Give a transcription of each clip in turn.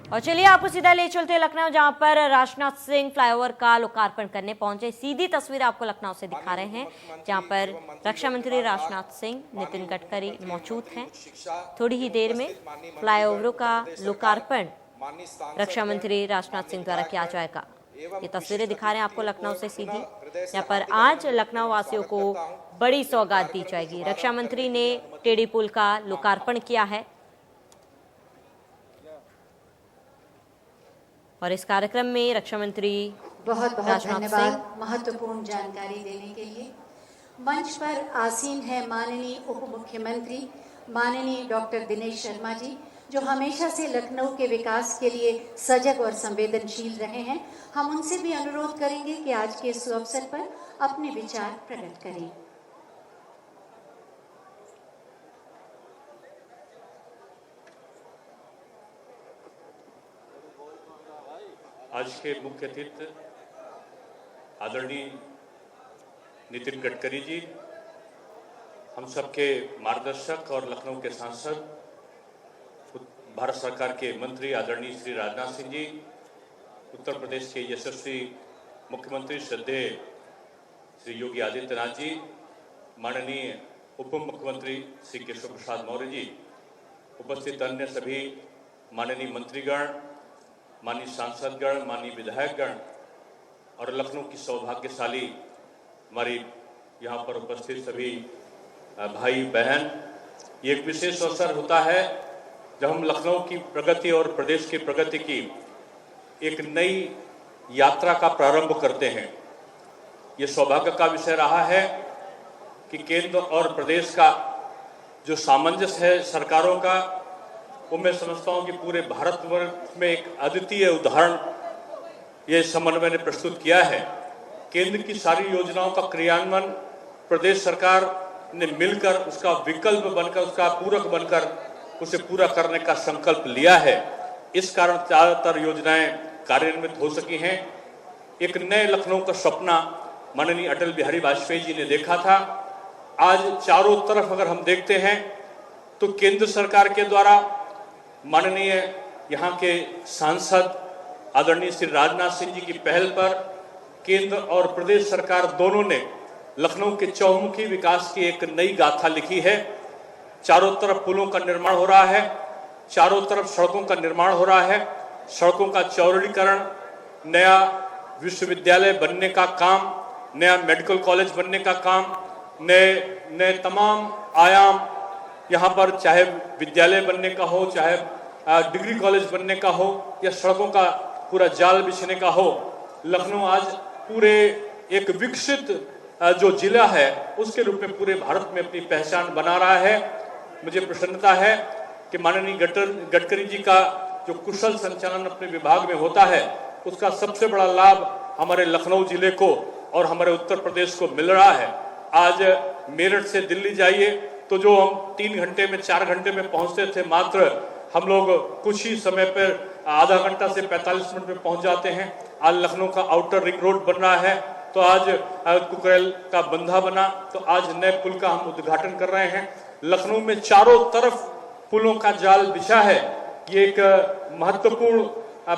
और चलिए आपको सीधा ले चलते हैं लखनऊ, जहां पर राजनाथ सिंह फ्लाईओवर का लोकार्पण करने पहुंचे। सीधी तस्वीर आपको लखनऊ से दिखा रहे हैं, जहां पर रक्षा मंत्री राजनाथ सिंह, नितिन गडकरी मौजूद हैं। थोड़ी ही देर में फ्लाईओवरों का लोकार्पण रक्षा मंत्री राजनाथ सिंह द्वारा किया जाएगा। ये तस्वीरें दिखा रहे हैं आपको लखनऊ से सीधी, यहाँ पर आज लखनऊ वासियों को बड़ी सौगात दी जाएगी। रक्षा मंत्री ने टेढ़ी पुल का लोकार्पण किया है और इस कार्यक्रम में रक्षा मंत्री बहुत बहुत धन्यवाद महत्वपूर्ण जानकारी देने के लिए। मंच पर आसीन है माननीय उप मुख्यमंत्री माननीय डॉक्टर दिनेश शर्मा जी, जो हमेशा से लखनऊ के विकास के लिए सजग और संवेदनशील रहे हैं। हम उनसे भी अनुरोध करेंगे कि आज के इस अवसर पर अपने विचार प्रकट करें। आज के मुख्य अतिथि आदरणीय नितिन गडकरी जी, हम सबके मार्गदर्शक और लखनऊ के सांसद, भारत सरकार के मंत्री आदरणीय श्री राजनाथ सिंह जी, उत्तर प्रदेश के यशस्वी मुख्यमंत्री श्रद्धेय श्री योगी आदित्यनाथ जी, माननीय उप मुख्यमंत्री श्री केशव प्रसाद मौर्य जी, उपस्थित अन्य सभी माननीय मंत्रीगण, माननीय सांसदगण, माननीय विधायकगण और लखनऊ की सौभाग्यशाली हमारी यहाँ पर उपस्थित सभी भाई बहन, ये एक विशेष अवसर होता है जब हम लखनऊ की प्रगति और प्रदेश की प्रगति की एक नई यात्रा का प्रारंभ करते हैं। ये सौभाग्य का विषय रहा है कि केंद्र और प्रदेश का जो सामंजस्य है सरकारों का, वो मैं समझता हूँ कि पूरे भारतवर्ष में एक अद्वितीय उदाहरण ये समन्वय ने प्रस्तुत किया है। केंद्र की सारी योजनाओं का क्रियान्वयन प्रदेश सरकार ने मिलकर उसका विकल्प बनकर, उसका पूरक बनकर उसे पूरा करने का संकल्प लिया है। इस कारण ज़्यादातर योजनाएं कार्यान्वित हो सकी हैं। एक नए लखनऊ का सपना माननीय अटल बिहारी वाजपेयी जी ने देखा था। आज चारों तरफ अगर हम देखते हैं तो केंद्र सरकार के द्वारा माननीय यहाँ के सांसद आदरणीय श्री राजनाथ सिंह जी की पहल पर केंद्र और प्रदेश सरकार दोनों ने लखनऊ के चौमुखी विकास की एक नई गाथा लिखी है। चारों तरफ पुलों का निर्माण हो रहा है, चारों तरफ सड़कों का निर्माण हो रहा है, सड़कों का चौड़ीकरण, नया विश्वविद्यालय बनने का काम, नया मेडिकल कॉलेज बनने का काम, नए तमाम आयाम यहाँ पर, चाहे विद्यालय बनने का हो, चाहे डिग्री कॉलेज बनने का हो या सड़कों का पूरा जाल बिछने का हो। लखनऊ आज पूरे एक विकसित जो जिला है उसके रूप में पूरे भारत में अपनी पहचान बना रहा है। मुझे प्रसन्नता है कि माननीय गडकरी जी का जो कुशल संचालन अपने विभाग में होता है उसका सबसे बड़ा लाभ हमारे लखनऊ जिले को और हमारे उत्तर प्रदेश को मिल रहा है। आज मेरठ से दिल्ली जाइए तो जो हम 3 घंटे में 4 घंटे में पहुंचते थे, मात्र हम लोग कुछ ही समय पर आधा घंटा से 45 मिनट में पहुंच जाते हैं। आज लखनऊ का आउटर रिंग रोड बन रहा है, तो आज कुकरेल का बंधा बना, तो आज नए पुल का हम उद्घाटन कर रहे हैं। लखनऊ में चारों तरफ पुलों का जाल बिछा है। ये एक महत्वपूर्ण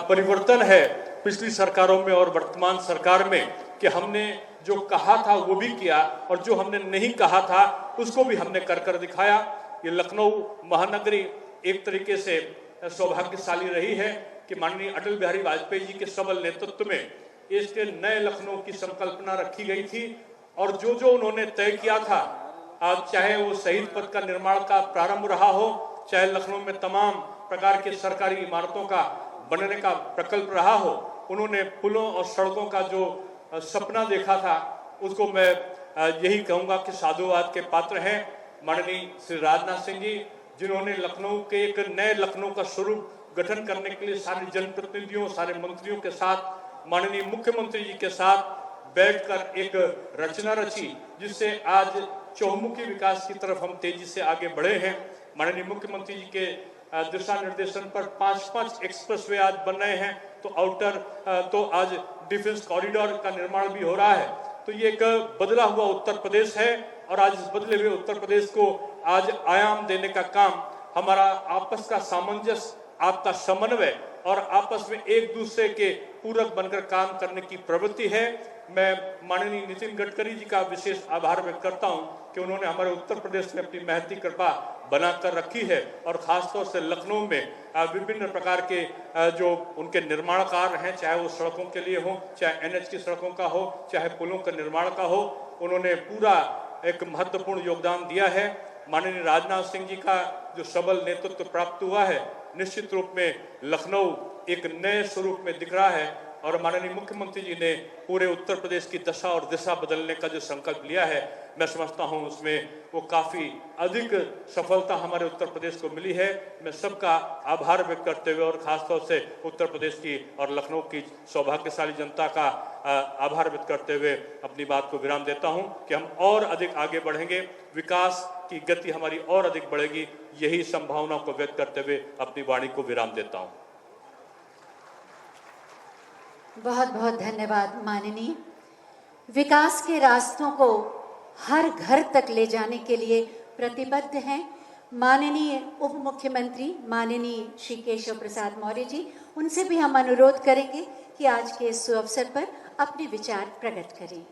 परिवर्तन है पिछली सरकारों में और वर्तमान सरकार में कि हमने जो कहा था वो भी किया और जो हमने नहीं कहा था उसको भी हमने कर दिखाया। ये लखनऊ महानगरी एक तरीके से सौभाग्यशाली रही है कि माननीय अटल बिहारी वाजपेयी जी के सबल नेतृत्व में इसके नए लखनऊ की संकल्पना रखी गई थी और जो जो उन्होंने तय किया था, आज चाहे वो शहीद पथ का निर्माण का प्रारंभ रहा हो, चाहे लखनऊ में तमाम प्रकार के सरकारी इमारतों का बनने का प्रकल्प रहा हो, उन्होंने पुलों और सड़कों का जो सपना देखा था उसको मैं यही कहूँगा कि साधुवाद के पात्र हैं माननीय श्री राजनाथ सिंह जी, जिन्होंने लखनऊ के एक नए लखनऊ का स्वरूप गठन करने के लिए सारे जनप्रतिनिधियों, सारे मंत्रियों के साथ, माननीय मुख्यमंत्री जी के साथ बैठकर एक रचना रची, जिससे आज चौमुखी विकास की तरफ हम तेजी से आगे बढ़े हैं। माननीय मुख्यमंत्री जी के दिशा निर्देशन पर 5 एक्सप्रेसवे आज बन रहे हैं, तो आउटर तो आज डिफेंस कॉरिडोर का निर्माण भी हो रहा है। तो ये एक बदला हुआ उत्तर प्रदेश है और आज इस बदले हुए उत्तर प्रदेश को आज आयाम देने का काम हमारा आपस का सामंजस्य, आपका समन्वय और आपस में एक दूसरे के पूरक बनकर काम करने की प्रवृत्ति है। मैं माननीय नितिन गडकरी जी का विशेष आभार व्यक्त करता हूं कि उन्होंने हमारे उत्तर प्रदेश में अपनी महती कृपा बनाकर रखी है और खासतौर से लखनऊ में विभिन्न प्रकार के जो उनके निर्माण कार्य हैं, चाहे वो सड़कों के लिए हो, चाहे एनएच की सड़कों का हो, चाहे पुलों का निर्माण का हो, उन्होंने पूरा एक महत्वपूर्ण योगदान दिया है। माननीय राजनाथ सिंह जी का जो सबल नेतृत्व प्राप्त हुआ है, निश्चित रूप में लखनऊ एक नए स्वरूप में दिख रहा है और माननीय मुख्यमंत्री जी ने पूरे उत्तर प्रदेश की दशा और दिशा बदलने का जो संकल्प लिया है, मैं समझता हूं उसमें वो काफ़ी अधिक सफलता हमारे उत्तर प्रदेश को मिली है। मैं सबका आभार व्यक्त करते हुए और ख़ासतौर से उत्तर प्रदेश की और लखनऊ की सौभाग्यशाली जनता का आभार व्यक्त करते हुए अपनी बात को विराम देता हूं कि हम और अधिक आगे बढ़ेंगे, विकास की गति हमारी और अधिक बढ़ेगी। यही संभावना को व्यक्त करते हुए अपनी वाणी को विराम देता हूं। बहुत बहुत धन्यवाद माननीय। विकास के रास्तों को हर घर तक ले जाने के लिए प्रतिबद्ध हैं माननीय उप मुख्यमंत्री माननीय श्री केशव प्रसाद मौर्य जी। उनसे भी हम अनुरोध करेंगे कि आज के इस अवसर पर अपने विचार प्रकट करें।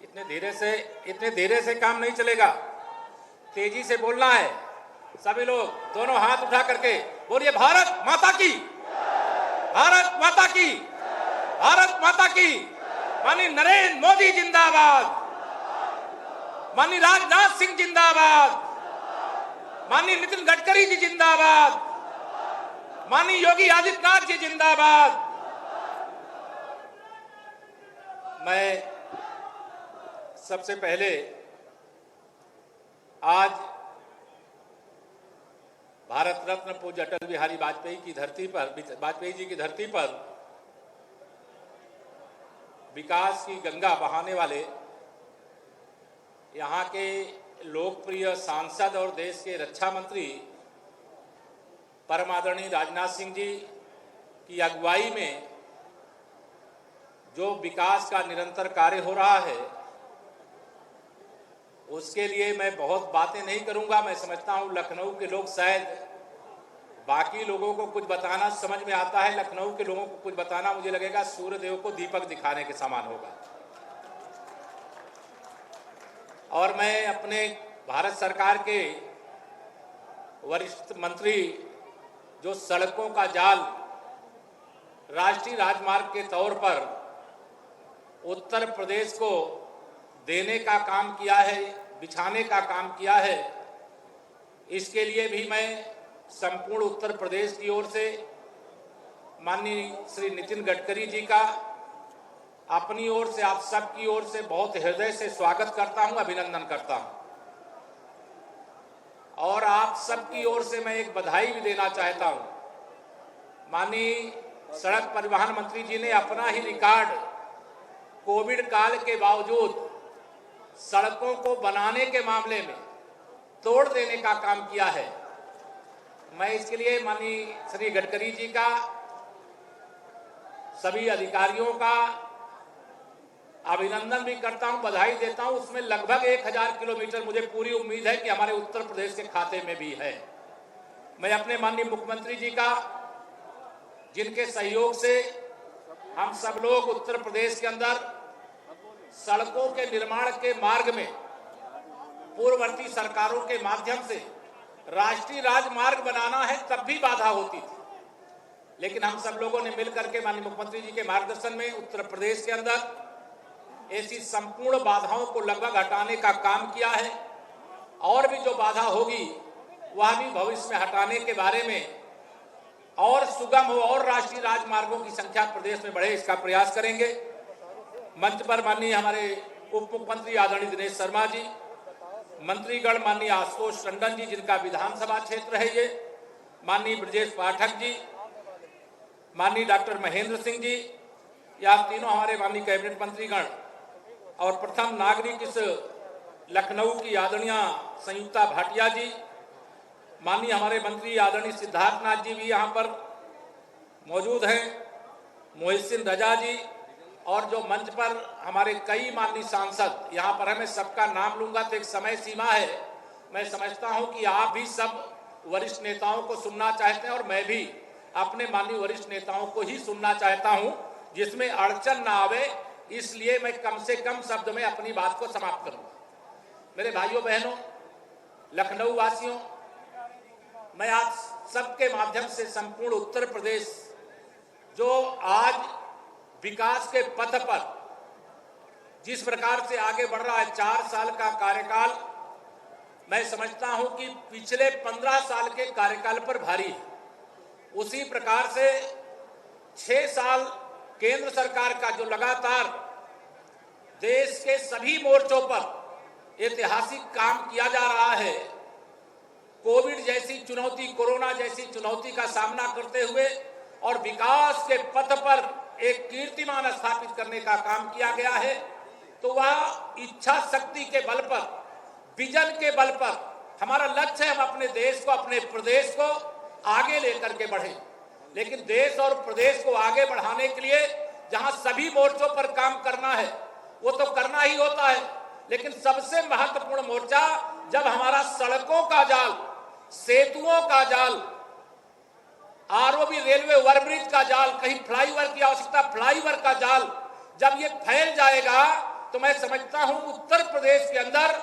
इतने धीरे से काम नहीं चलेगा, तेजी से बोलना है। सभी लोग दोनों हाथ उठा करके बोलिए भारत माता की, भारत माता की, भारत माता की। माननीय नरेंद्र मोदी जिंदाबाद, माननीय राजनाथ सिंह जिंदाबाद, माननीय नितिन गडकरी जी जिंदाबाद, माननीय योगी आदित्यनाथ जी जिंदाबाद। मैं सबसे पहले आज भारत रत्न पूज्य अटल बिहारी वाजपेयी जी की धरती पर विकास की गंगा बहाने वाले यहाँ के लोकप्रिय सांसद और देश के रक्षा मंत्री परम आदरणीय राजनाथ सिंह जी की अगुवाई में जो विकास का निरंतर कार्य हो रहा है, उसके लिए मैं बहुत बातें नहीं करूंगा। मैं समझता हूं लखनऊ के लोग शायद, बाकी लोगों को कुछ बताना समझ में आता है, लखनऊ के लोगों को कुछ बताना मुझे लगेगा सूर्यदेव को दीपक दिखाने के समान होगा। और मैं अपने भारत सरकार के वरिष्ठ मंत्री जो सड़कों का जाल राष्ट्रीय राजमार्ग के तौर पर उत्तर प्रदेश को देने का काम किया है, बिछाने का काम किया है, इसके लिए भी मैं संपूर्ण उत्तर प्रदेश की ओर से माननीय श्री नितिन गडकरी जी का अपनी ओर से, आप सबकी ओर से बहुत हृदय से स्वागत करता हूं, अभिनंदन करता हूं। और आप सबकी ओर से मैं एक बधाई भी देना चाहता हूं। माननीय सड़क परिवहन मंत्री जी ने अपना ही रिकॉर्ड कोविड काल के बावजूद सड़कों को बनाने के मामले में तोड़ देने का काम किया है। मैं इसके लिए माननीय श्री गडकरी जी का, सभी अधिकारियों का अभिनंदन भी करता हूं, बधाई देता हूं। उसमें लगभग 1000 किलोमीटर मुझे पूरी उम्मीद है कि हमारे उत्तर प्रदेश के खाते में भी है। मैं अपने माननीय मुख्यमंत्री जी का, जिनके सहयोग से हम सब लोग उत्तर प्रदेश के अंदर सड़कों के निर्माण के मार्ग में पूर्ववर्ती सरकारों के माध्यम से राष्ट्रीय राजमार्ग बनाना है, तब भी बाधा होती थी, लेकिन हम सब लोगों ने मिलकर के माननीय मुख्यमंत्री जी के मार्गदर्शन में उत्तर प्रदेश के अंदर ऐसी संपूर्ण बाधाओं को लगभग हटाने का काम किया है। और भी जो बाधा होगी वह भी भविष्य में हटाने के बारे में और सुगम हो और राष्ट्रीय राजमार्गों की संख्या प्रदेश में बढ़े, इसका प्रयास करेंगे। मंच पर माननीय हमारे उप मुख्यमंत्री आदरणीय दिनेश शर्मा जी, मंत्रीगण माननीय आशुतोष टंडन जी, जिनका विधानसभा क्षेत्र है ये, माननीय ब्रजेश पाठक जी, माननीय डॉक्टर महेंद्र सिंह जी, या तीनों हमारे माननीय कैबिनेट मंत्रीगण, और प्रथम नागरिक इस लखनऊ की आदरणीय संयुक्ता भाटिया जी, माननीय हमारे मंत्री आदरणीय सिद्धार्थनाथ जी भी यहाँ पर मौजूद हैं, मोहिसिन रजा जी, और जो मंच पर हमारे कई माननीय सांसद यहाँ पर है, मैं सबका नाम लूंगा तो एक समय सीमा है। मैं समझता हूँ कि आप भी सब वरिष्ठ नेताओं को सुनना चाहते हैं और मैं भी अपने माननीय वरिष्ठ नेताओं को ही सुनना चाहता हूँ, जिसमें अड़चन ना आवे, इसलिए मैं कम से कम शब्द में अपनी बात को समाप्त करूँगा। मेरे भाइयों बहनों, लखनऊ वासियों, मैं आज सबके माध्यम से संपूर्ण उत्तर प्रदेश जो आज विकास के पथ पर जिस प्रकार से आगे बढ़ रहा है, 4 साल का कार्यकाल, मैं समझता हूं कि पिछले 15 साल के कार्यकाल पर भारी है। उसी प्रकार से 6 साल केंद्र सरकार का जो लगातार देश के सभी मोर्चों पर ऐतिहासिक काम किया जा रहा है, कोविड जैसी चुनौती, कोरोना जैसी चुनौती का सामना करते हुए और विकास के पथ पर एक कीर्तिमान स्थापित करने का काम किया गया है, तो वह इच्छा शक्ति के बल पर, विजन के बल पर हमारा लक्ष्य है हम अपने देश को, अपने प्रदेश को आगे लेकर के बढ़े। लेकिन देश और प्रदेश को आगे बढ़ाने के लिए जहां सभी मोर्चों पर काम करना है वो तो करना ही होता है, लेकिन सबसे महत्वपूर्ण मोर्चा जब हमारा सड़कों का जाल, सेतुओं का जाल, आरओबी, रेलवे ओवरब्रिज का जाल, कहीं फ्लाईओवर की आवश्यकता, फ्लाईओवर का जाल जब ये फैल जाएगा तो मैं समझता हूं उत्तर प्रदेश के अंदर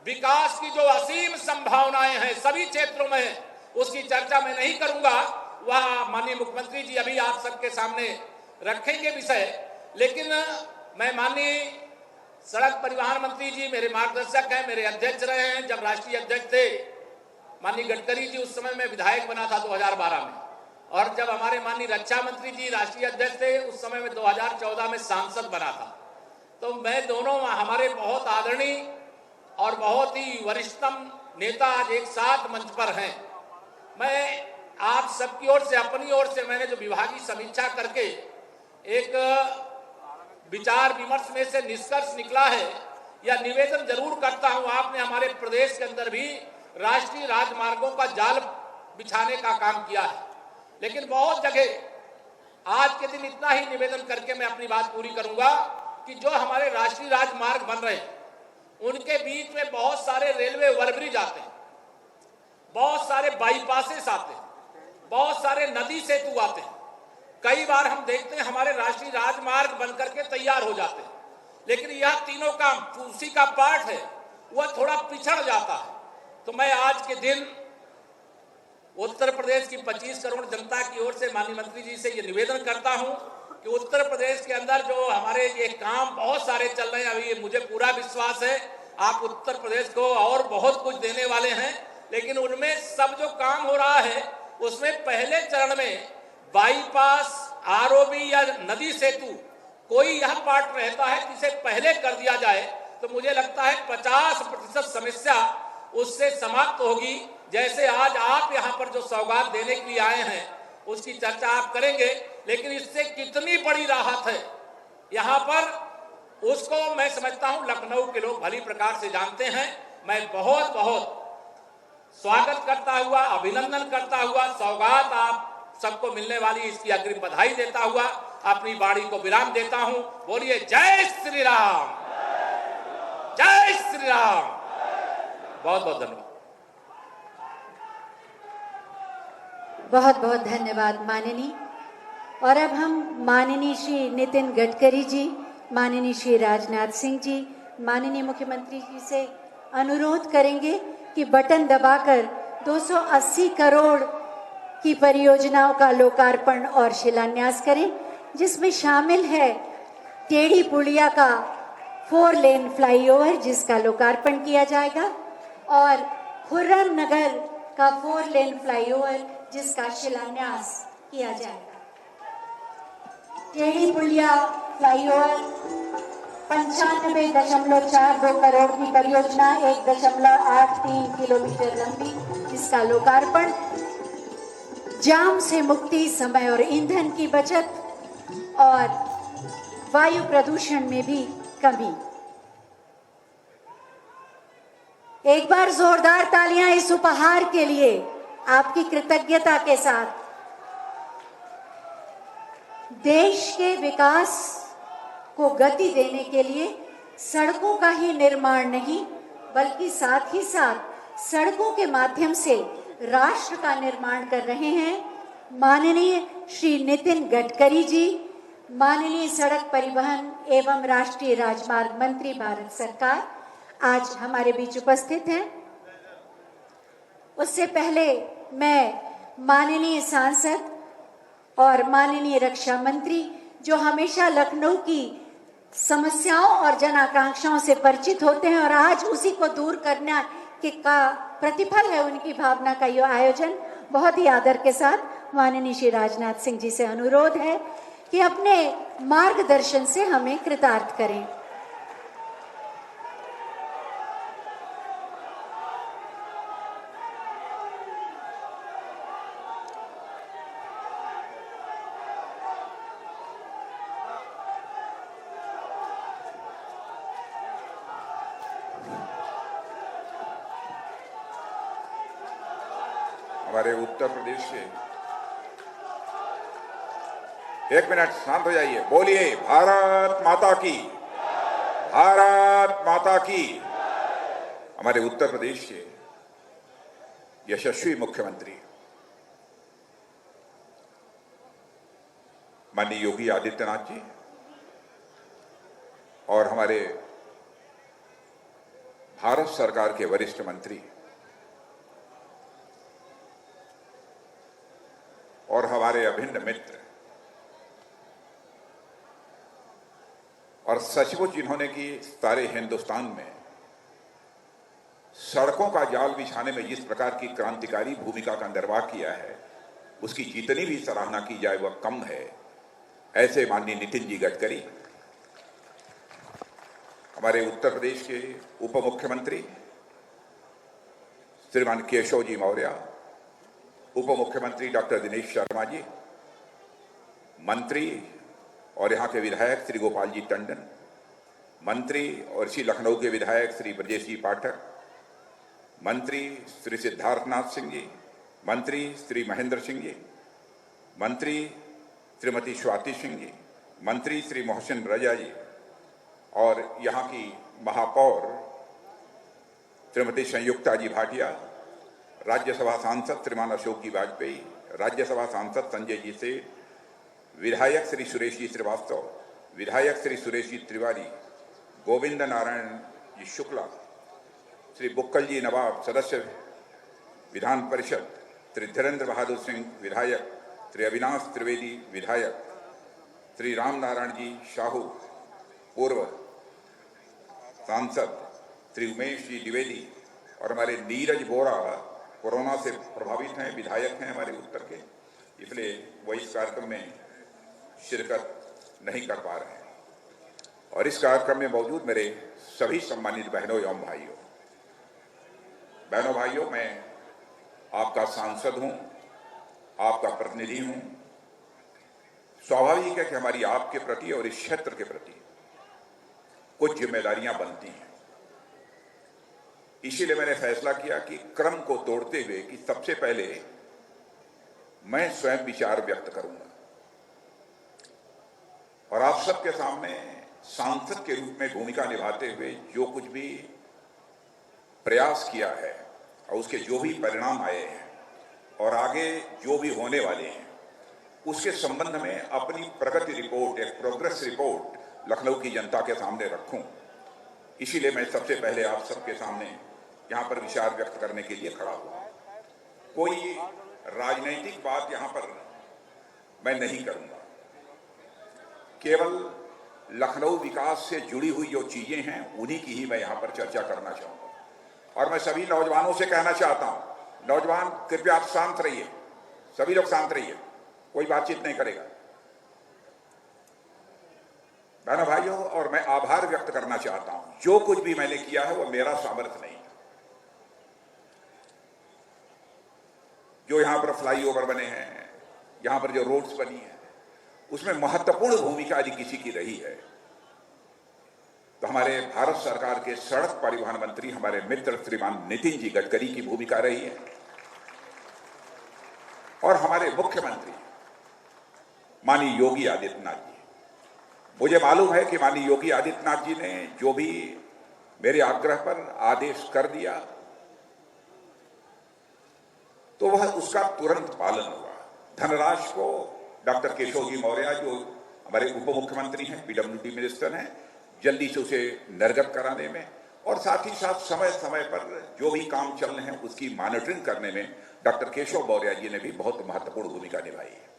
विकास की जो असीम संभावनाएं हैं सभी क्षेत्रों में, उसकी चर्चा मैं नहीं करूंगा, वह माननीय मुख्यमंत्री जी अभी आप सबके सामने रखेंगे विषय। लेकिन मैं माननीय सड़क परिवहन मंत्री जी मेरे मार्गदर्शक हैं, मेरे अध्यक्ष रहे हैं। जब राष्ट्रीय अध्यक्ष थे माननीय गडकरी जी, उस समय मैं विधायक बना था 2012 में, और जब हमारे माननीय रक्षा मंत्री जी राष्ट्रीय अध्यक्ष थे उस समय में 2014 में सांसद बना था। तो मैं दोनों हमारे बहुत आदरणीय और बहुत ही वरिष्ठतम नेता आज एक साथ मंच पर हैं। मैं आप सबकी ओर से, अपनी ओर से मैंने जो विभागीय समीक्षा करके एक विचार विमर्श में से निष्कर्ष निकला है, या निवेदन जरूर करता हूं, आपने हमारे प्रदेश के अंदर भी राष्ट्रीय राजमार्गों का जाल बिछाने का काम किया है, लेकिन बहुत जगह आज के दिन इतना ही निवेदन करके मैं अपनी बात पूरी करूंगा कि जो हमारे राष्ट्रीय राजमार्ग बन रहे हैं उनके बीच में बहुत सारे रेलवे ओवरब्रिज आते हैं, बहुत सारे बाईपासेस आते हैं, बहुत सारे नदी सेतु आते हैं। कई बार हम देखते हैं हमारे राष्ट्रीय राजमार्ग बनकर के तैयार हो जाते हैं, लेकिन यह तीनों काम उसी का पार्ट है, वह थोड़ा पिछड़ जाता है। तो मैं आज के दिन उत्तर प्रदेश की 25 करोड़ जनता की ओर से माननीय मंत्री जी से ये निवेदन करता हूं कि उत्तर प्रदेश के अंदर जो हमारे ये काम बहुत सारे चल रहे हैं, अभी मुझे पूरा विश्वास है आप उत्तर प्रदेश को और बहुत कुछ देने वाले हैं, लेकिन उनमें सब जो काम हो रहा है उसमें पहले चरण में बाईपास, आरओबी या नदी सेतु कोई यह पार्ट रहता है जिसे पहले कर दिया जाए तो मुझे लगता है 50% समस्या उससे समाप्त होगी। जैसे आज आप यहाँ पर जो सौगात देने के लिए आए हैं उसकी चर्चा आप करेंगे, लेकिन इससे कितनी बड़ी राहत है यहाँ पर, उसको मैं समझता हूँ लखनऊ के लोग भली प्रकार से जानते हैं। मैं बहुत बहुत स्वागत करता हुआ, अभिनंदन करता हुआ, सौगात आप सबको मिलने वाली इसकी अग्रिम बधाई देता हुआ अपनी वाणी को विराम देता हूं। बोलिए जय श्री राम, जय श्री राम। बहुत बहुत धन्यवाद। बहुत बहुत धन्यवाद माननीय। और अब हम माननीय श्री नितिन गडकरी जी, माननीय श्री राजनाथ सिंह जी, माननीय मुख्यमंत्री जी से अनुरोध करेंगे कि बटन दबाकर 280 करोड़ की परियोजनाओं का लोकार्पण और शिलान्यास करें, जिसमें शामिल है टेढ़ी पुलिया का 4 लेन फ्लाईओवर जिसका लोकार्पण किया जाएगा, और खुर्रम नगर का 4 लेन फ्लाईओवर जिसका शिलान्यास किया जाएगा। टेढ़ी पुलिया फ्लाईओवर 95.42 करोड़ की परियोजना, 1.83 किलोमीटर लंबी, जिसका लोकार्पण, जाम से मुक्ति, समय और ईंधन की बचत और वायु प्रदूषण में भी कमी। एक बार जोरदार तालियां इस उपहार के लिए, आपकी कृतज्ञता के साथ। देश के विकास को गति देने के लिए सड़कों का ही निर्माण नहीं बल्कि साथ ही साथ सड़कों के माध्यम से राष्ट्र का निर्माण कर रहे हैं माननीय श्री नितिन गडकरी जी, माननीय सड़क परिवहन एवं राष्ट्रीय राजमार्ग मंत्री भारत सरकार, आज हमारे बीच उपस्थित हैं। उससे पहले मैं माननीय सांसद और माननीय रक्षा मंत्री, जो हमेशा लखनऊ की समस्याओं और जन आकांक्षाओं से परिचित होते हैं और आज उसी को दूर करना का प्रतिफल है उनकी भावना का यह आयोजन, बहुत ही आदर के साथ माननीय श्री राजनाथ सिंह जी से अनुरोध है कि अपने मार्गदर्शन से हमें कृतार्थ करें। हमारे उत्तर प्रदेश से, एक मिनट शांत हो जाइए, बोलिए भारत माता की, भारत माता की। हमारे उत्तर प्रदेश के यशस्वी मुख्यमंत्री माननीय योगी आदित्यनाथ जी और हमारे भारत सरकार के वरिष्ठ मंत्री और हमारे अभिन्न मित्र और सचमुच जिन्होंने कि सारे हिंदुस्तान में सड़कों का जाल बिछाने में जिस प्रकार की क्रांतिकारी भूमिका का निर्वाह किया है, उसकी जितनी भी सराहना की जाए वह कम है। ऐसे माननीय नितिन जी गडकरी, हमारे उत्तर प्रदेश के उप मुख्यमंत्री श्रीमान केशव जी मौर्य, उप मुख्यमंत्री डॉक्टर दिनेश शर्मा जी, मंत्री और यहाँ के विधायक श्री गोपाल जी टंडन, मंत्री और इसी लखनऊ के विधायक श्री ब्रजेश जी पाठक, मंत्री श्री सिद्धार्थनाथ सिंह जी, मंत्री श्री महेंद्र सिंह जी, मंत्री श्रीमती स्वाति सिंह जी, मंत्री श्री मोहसिन रजा जी और यहाँ की महापौर श्रीमती संयुक्ता जी भाटिया, राज्यसभा सांसद श्रीमान अशोक जी वाजपेयी, राज्यसभा सांसद संजय जी से, विधायक श्री सुरेश जी श्रीवास्तव, विधायक श्री सुरेश जी तिवारी, गोविंद नारायण जी शुक्ला, श्री बुक्कल जी नवाब सदस्य विधान परिषद, श्री धीरेन्द्र बहादुर सिंह विधायक, श्री अविनाश त्रिवेदी विधायक, श्री राम नारायण जी शाहू पूर्व सांसद, श्री उमेश जी द्विवेदी और हमारे नीरज बोरा कोरोना से प्रभावित हैं, विधायक हैं हमारे उत्तर के, इसलिए वो इस कार्यक्रम में शिरकत नहीं कर पा रहे हैं। और इस कार्यक्रम में मौजूद मेरे सभी सम्मानित बहनों एवं भाइयों, मैं आपका सांसद हूं, आपका प्रतिनिधि हूं। स्वाभाविक है कि हमारी आपके प्रति और इस क्षेत्र के प्रति कुछ जिम्मेदारियां बनती हैं। इसीलिए मैंने फैसला किया कि क्रम को तोड़ते हुए कि सबसे पहले मैं स्वयं विचार व्यक्त करूंगा और आप सबके सामने सांसद के रूप में भूमिका निभाते हुए जो कुछ भी प्रयास किया है और उसके जो भी परिणाम आए हैं और आगे जो भी होने वाले हैं, उसके संबंध में अपनी प्रगति रिपोर्ट, एक प्रोग्रेस रिपोर्ट लखनऊ की जनता के सामने रखूं। इसीलिए मैं सबसे पहले आप सबके सामने यहाँ पर विचार व्यक्त करने के लिए खड़ा हुआ। कोई राजनीतिक बात यहाँ पर मैं नहीं करूंगा, केवल लखनऊ विकास से जुड़ी हुई जो चीजें हैं उन्हीं की ही मैं यहाँ पर चर्चा करना चाहूंगा। और मैं सभी नौजवानों से कहना चाहता हूं, नौजवान कृपया आप शांत रहिए, सभी लोग शांत रहिए, कोई बातचीत नहीं करेगा। बहनों भाइयों, और मैं आभार व्यक्त करना चाहता हूं, जो कुछ भी मैंने किया है वो मेरा सामर्थ्य नहीं। जो यहां पर फ्लाईओवर बने हैं, यहां पर जो रोड्स बनी है, उसमें महत्वपूर्ण भूमिका यदि किसी की रही है तो हमारे भारत सरकार के सड़क परिवहन मंत्री हमारे मित्र श्रीमान नितिन जी गडकरी की भूमिका रही है और हमारे मुख्यमंत्री माननीय योगी आदित्यनाथ जी, मुझे मालूम है कि माननीय योगी आदित्यनाथ जी ने जो भी मेरे आग्रह पर आदेश कर दिया तो वह उसका तुरंत पालन हुआ। धनराशि को डॉक्टर केशव जी मौर्य जो हमारे उप मुख्यमंत्री हैं, पीडब्ल्यूडी मिनिस्टर हैं, जल्दी से उसे निर्गत कराने में और साथ ही साथ समय समय पर जो भी काम चल रहे हैं उसकी मॉनिटरिंग करने में डॉक्टर केशव मौर्य जी ने भी बहुत महत्वपूर्ण भूमिका निभाई है।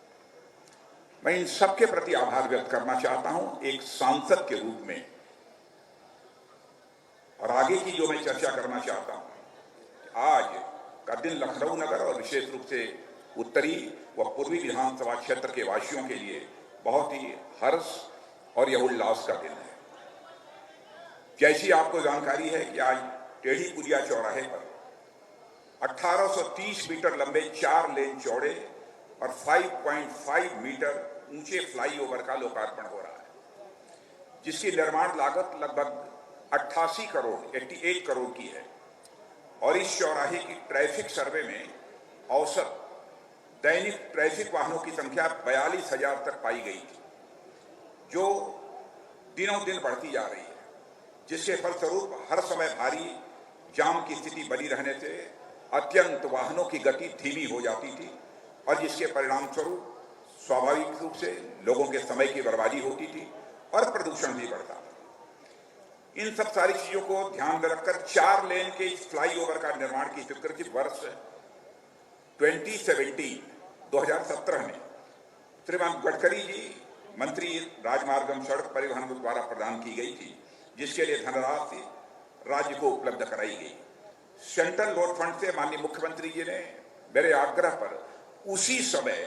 मैं इन सबके प्रति आभार व्यक्त करना चाहता हूं एक सांसद के रूप में। और आगे की जो मैं चर्चा करना चाहता हूं, आज का दिन लखनऊ नगर और विशेष रूप से उत्तरी व पूर्वी विधानसभा क्षेत्र के वासियों के लिए बहुत ही हर्ष और यह उल्लास का दिन है। जैसी आपको जानकारी है कि आज टेढ़ी पुलिया चौराहे पर 1830 मीटर लंबे 4 लेन चौड़े और 5.5 मीटर ऊंचे फ्लाईओवर का लोकार्पण हो रहा है, जिसकी निर्माण लागत लगभग 88 करोड़ की है। और इस चौराहे की ट्रैफिक सर्वे में औसत दैनिक ट्रैफिक वाहनों की संख्या 42,000 तक पाई गई थी, जो दिनों दिन बढ़ती जा रही है, जिसके फलस्वरूप हर समय भारी जाम की स्थिति बनी रहने से अत्यंत वाहनों की गति धीमी हो जाती थी और जिसके परिणाम स्वरूप स्वाभाविक रूप से लोगों के समय की बर्बादी होती थी और प्रदूषण भी बढ़ता था। इन सब सारी चीजों को ध्यान में रखकर 4 लेन के इस फ्लाईओवर का निर्माण की स्वीकृति वर्ष 2017 में श्रीमान गडकरी जी मंत्री राजमार्ग एवं सड़क परिवहन द्वारा प्रदान की गई थी, जिसके लिए धनराशि राज्य को उपलब्ध कराई गई। सेंट्रल रोड फंड से माननीय मुख्यमंत्री जी ने मेरे आग्रह पर उसी समय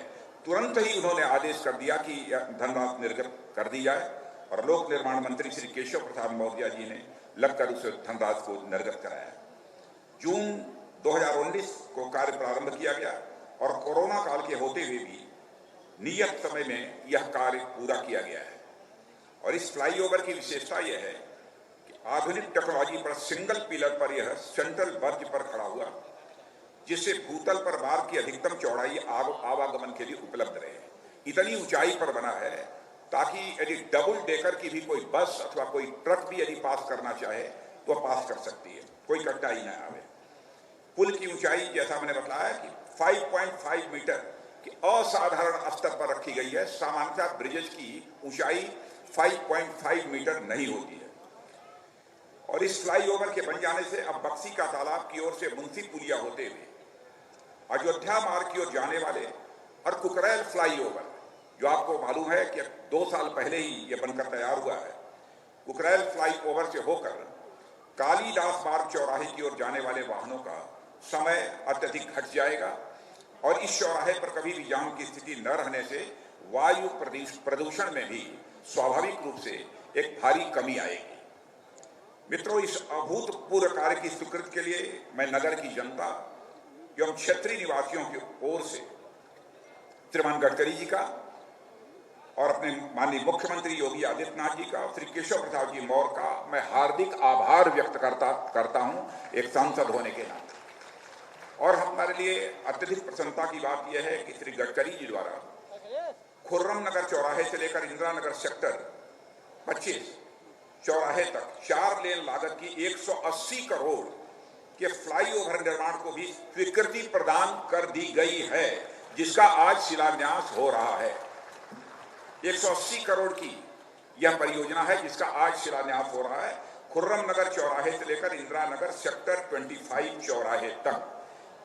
तुरंत ही उन्होंने आदेश कर दिया कि धनराशि निर्गत कर दी जाए और लोक निर्माण मंत्री श्री केशव प्रसाद मौर्य जी ने लगकर उस धनराशि को निर्गत कराया। जून 2019 को कार्य प्रारंभ किया गया और कोरोना काल के होते हुए भी नियत समय में यह कार्य पूरा किया गया है। और इस फ्लाईओवर की विशेषता यह है कि आधुनिक टेक्नोलॉजी पर सिंगल पिलर पर यह सेंट्रल बर्ज पर खड़ा हुआ, जिससे भूतल पर मार्ग की अधिकतम चौड़ाई आवागमन के लिए उपलब्ध रहे। इतनी ऊंचाई पर बना है ताकि यदि डबल डेकर की भी कोई बस अथवा कोई ट्रक भी यदि पास करना चाहे तो पास कर सकती है, कोई कठिनाई न आवे। पुल की ऊंचाई जैसा मैंने बताया कि 5.5 मीटर की असाधारण स्तर पर रखी गई है। सामान्यतः ब्रिजेज की ऊंचाई 5.5 मीटर नहीं होती है। और इस फ्लाईओवर के बन जाने से अब बक्सी का तालाब की ओर से मुंशी पुलिया होते हुए अयोध्या मार्ग की ओर जाने वाले और कुकरैल फ्लाईओवर, जो आपको मालूम है कि 2 साल पहले ही यह बनकर तैयार हुआ है, कुकरैल फ्लाईओवर से होकर कालीदास मार्ग चौराहे की ओर जाने वाले वाहनों का समय अत्यधिक घट जाएगा और इस चौराहे पर कभी भी जाम की स्थिति न रहने से वायु प्रदूषण में भी स्वाभाविक रूप से एक भारी कमी आएगी। मित्रों, इस अभूतपूर्व कार्य की स्वीकृति के लिए मैं नगर की जनता एवं क्षेत्रीय निवासियों की ओर से श्रीमान गडकरी जी का और अपने माननीय मुख्यमंत्री योगी आदित्यनाथ जी का, श्री केशव प्रसाद जी मौर्य का मैं हार्दिक आभार व्यक्त करता हूं एक सांसद होने के नाते। और हमारे लिए अत्यधिक प्रसन्नता की बात यह है कि श्री गडकरी जी द्वारा खुर्रम नगर चौराहे से लेकर इंदिरा नगर सेक्टर 25 चौराहे तक 4 लेन लागत की 180 करोड़ के फ्लाईओवर निर्माण को भी स्वीकृति प्रदान कर दी गई है, जिसका आज शिलान्यास हो रहा है। 180 करोड़ की यह परियोजना है जिसका आज शिलान्यास हो रहा है। खुर्रम नगर चौराहे से लेकर इंदिरा नगर सेक्टर 25 चौराहे तक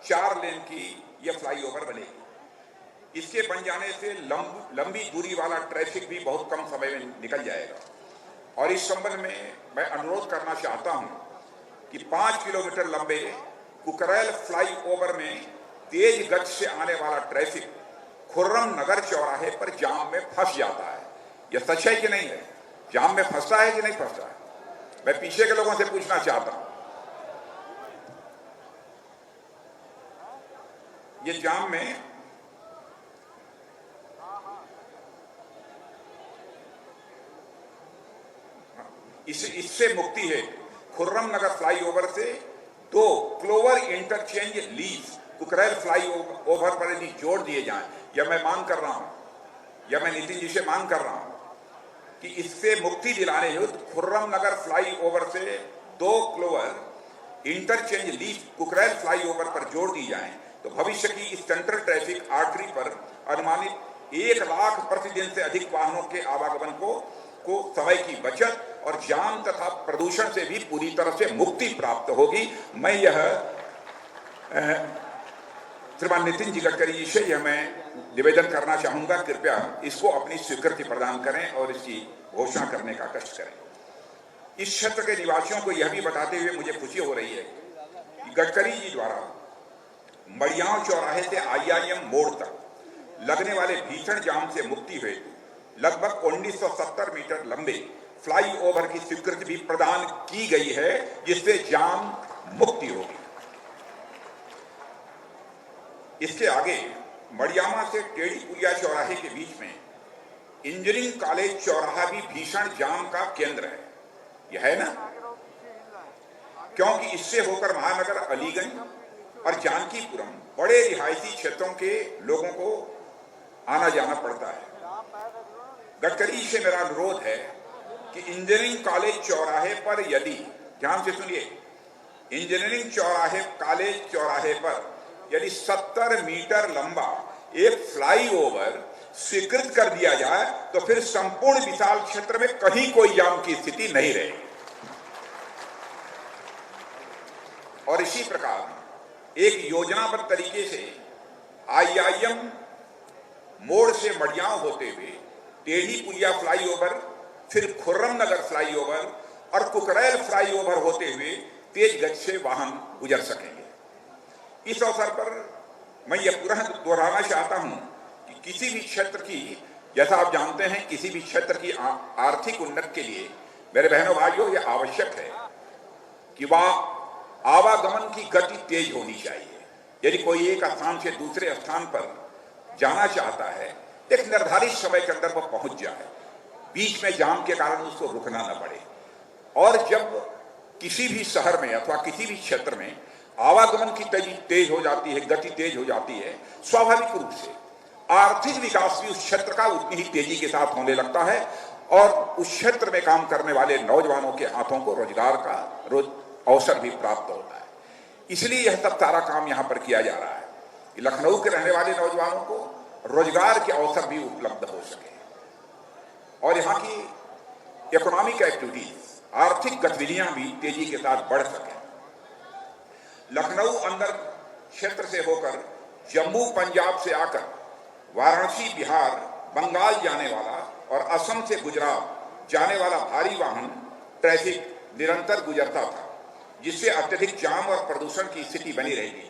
4 लेन की यह फ्लाईओवर बनेगी। इसके बन जाने से लंबी दूरी वाला ट्रैफिक भी बहुत कम समय में निकल जाएगा। और इस संबंध में मैं अनुरोध करना चाहता हूं कि 5 किलोमीटर लंबे कुकरैल फ्लाईओवर में तेज गति से आने वाला ट्रैफिक खुर्रम नगर चौराहे पर जाम में फंस जाता है। यह सच है कि नहीं है? जाम में फंसता है कि नहीं फंसता है? मैं पीछे के लोगों से पूछना चाहता हूं। ये जाम में इससे मुक्ति है। खुर्रम नगर फ्लाईओवर से 2 clover interchange lease Kukrail flyover पर यदि जोड़ दिए जाएं, या मैं मांग कर रहा हूं, या मैं नितिन जी से मांग कर रहा हूं कि इससे मुक्ति दिलाने हेतु खुर्रम नगर फ्लाईओवर से 2 kilometre interchange leaf Kukrail flyover पर जोड़ दी जाए तो भविष्य की इस सेंट्रल ट्रैफिक आर्टरी पर अनुमानित 1 लाख प्रतिदिन से अधिक वाहनों के आवागमन को समय की बचत और जाम तथा प्रदूषण से भी पूरी तरह से मुक्ति प्राप्त होगी। मैं यह श्रीमान नितिन जी गडकरी जी से यह मैं निवेदन करना चाहूंगा, कृपया इसको अपनी स्वीकृति प्रदान करें और इसकी घोषणा करने का कष्ट करें। इस क्षेत्र के निवासियों को यह भी बताते हुए मुझे खुशी हो रही है कि गडकरी जी द्वारा मड़ियाव चौराहे से IIM मोड़ तक लगने वाले भीषण जाम से मुक्ति हेतु लगभग 1970 मीटर लंबे फ्लाईओवर की स्वीकृति भी प्रदान की गई है, जिससे जाम मुक्ति होगी। इसके आगे मड़ियामा से टेढ़ी पुलिया चौराहे के बीच में इंजीनियरिंग कॉलेज चौराहा भी भीषण जाम का केंद्र है, यह है ना, क्योंकि इससे होकर महानगर, अलीगंज और जानकीपुरम बड़े रिहायशी क्षेत्रों के लोगों को आना जाना पड़ता है। गडकरी से मेरा अनुरोध है कि इंजीनियरिंग कॉलेज चौराहे पर यदि, ध्यान से सुनिए, इंजीनियरिंग कॉलेज चौराहे पर यदि 70 मीटर लंबा एक फ्लाईओवर स्वीकृत कर दिया जाए तो फिर संपूर्ण विशाल क्षेत्र में कहीं कोई जाम की स्थिति नहीं रहेगी। और इसी प्रकार एक योजनाबद्ध तरीके से IIM मोड़ से मड़ियाव होते हुए टेढ़ी पुलिया फ्लाईओवर, फिर खुर्रम नगर फ्लाईओवर और कुकरेल फ्लाईओवर होते हुए तेज गति से वाहन गुजर सकेंगे। इस अवसर पर मैं यह पुनः दोहराना चाहता हूं कि किसी भी क्षेत्र की, जैसा आप जानते हैं, किसी भी क्षेत्र की आर्थिक उन्नति के लिए मेरे बहनों भाइयों यह आवश्यक है कि वह आवागमन की गति तेज होनी चाहिए। यदि कोई एक स्थान से दूसरे स्थान पर जाना चाहता है, एक निर्धारित समय के अंदर वह पहुंच जाए, बीच में जाम के कारण उसको रुकना न पड़े। और जब किसी भी शहर में अथवा किसी भी क्षेत्र में आवागमन की तेज हो जाती है, गति तेज हो जाती है, स्वाभाविक रूप से आर्थिक विकास भी उस क्षेत्र का उतनी ही तेजी के साथ होने लगता है और उस क्षेत्र में काम करने वाले नौजवानों के हाथों को रोजगार का अवसर भी प्राप्त होता है। इसलिए यह सब सारा काम यहाँ पर किया जा रहा है कि लखनऊ के रहने वाले नौजवानों को रोजगार के अवसर भी उपलब्ध हो सके और यहाँ की इकोनॉमिक एक्टिविटीज, आर्थिक गतिविधियां भी तेजी के साथ बढ़ सके। लखनऊ अंदर क्षेत्र से होकर जम्मू पंजाब से आकर वाराणसी बिहार बंगाल जाने वाला और असम से गुजरात जाने वाला भारी वाहन ट्रैफिक निरंतर गुजरता था, जिससे अत्यधिक जाम और प्रदूषण की स्थिति बनी रहेगी।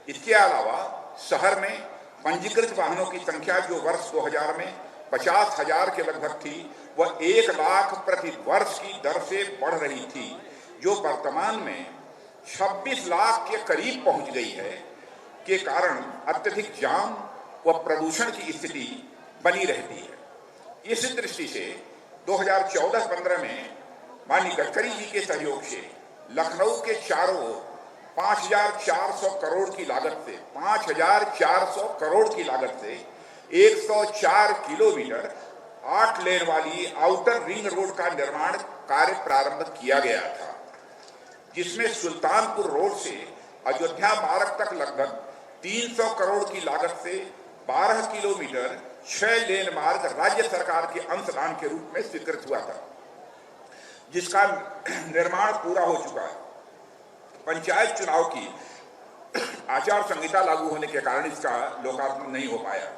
इसके अलावा शहर में पंजीकृत वाहनों की संख्या जो वर्ष 2000 में 50,000 के लगभग थी, वह 1 लाख प्रति वर्ष की दर से बढ़ रही थी, जो वर्तमान में 26 लाख के करीब पहुंच गई है, के कारण अत्यधिक जाम व प्रदूषण की स्थिति बनी रहती है। इस दृष्टि से 2014-15 में माननीय गडकरी जी के सहयोग से लखनऊ के चारों ओर 5,400 करोड़ की लागत से 5,400 करोड़ की लागत से 104 किलोमीटर 8 लेन वाली आउटर रिंग रोड का निर्माण कार्य प्रारंभ किया गया था, जिसमें सुल्तानपुर रोड से अयोध्या मार्ग तक लगभग 300 करोड़ की लागत से 12 किलोमीटर 6 लेन मार्ग राज्य सरकार के अंशदान के रूप में स्वीकृत हुआ था, जिसका निर्माण पूरा हो चुका है। पंचायत चुनाव की आचार संहिता लागू होने के कारण इसका लोकार्पण नहीं हो पाया।